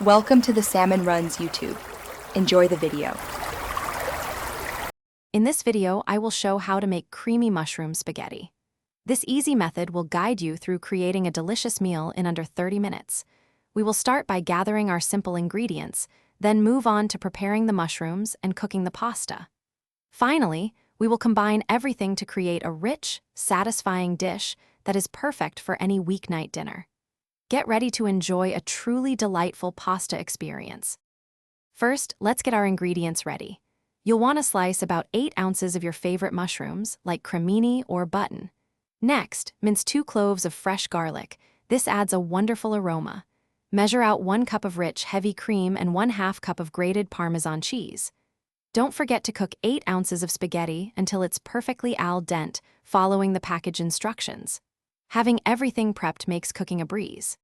Welcome to the Salmon Runs YouTube. Enjoy the video. In this video, I will show how to make creamy mushroom spaghetti. This easy method will guide you through creating a delicious meal in under 30 minutes. We will start by gathering our simple ingredients, then move on to preparing the mushrooms and cooking the pasta. Finally, we will combine everything to create a rich, satisfying dish that is perfect for any weeknight dinner. Get ready to enjoy a truly delightful pasta experience. First, let's get our ingredients ready. You'll want to slice about 8 ounces of your favorite mushrooms, like cremini or button. Next, mince 2 cloves of fresh garlic. This adds a wonderful aroma. Measure out 1 cup of rich, heavy cream and 1/2 cup of grated Parmesan cheese. Don't forget to cook 8 ounces of spaghetti until it's perfectly al dente, following the package instructions. Having everything prepped makes cooking a breeze.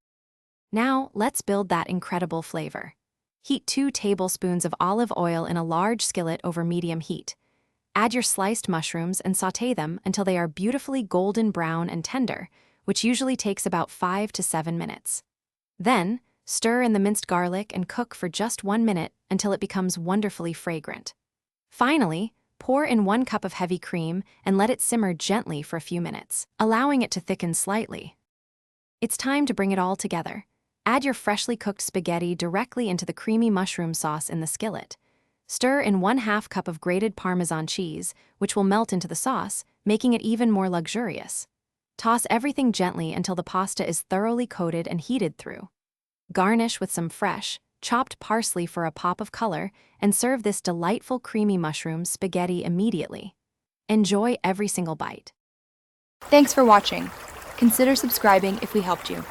Now, let's build that incredible flavor. Heat 2 tablespoons of olive oil in a large skillet over medium heat. Add your sliced mushrooms and sauté them until they are beautifully golden brown and tender, which usually takes about 5 to 7 minutes. Then, stir in the minced garlic and cook for just 1 minute until it becomes wonderfully fragrant. Finally, pour in 1 cup of heavy cream and let it simmer gently for a few minutes, allowing it to thicken slightly. It's time to bring it all together. Add your freshly cooked spaghetti directly into the creamy mushroom sauce in the skillet. Stir in 1/2 cup of grated Parmesan cheese, which will melt into the sauce, making it even more luxurious. Toss everything gently until the pasta is thoroughly coated and heated through. Garnish with some fresh, chopped parsley for a pop of color, and serve this delightful creamy mushroom spaghetti immediately. Enjoy every single bite. Thanks for watching. Consider subscribing if we helped you.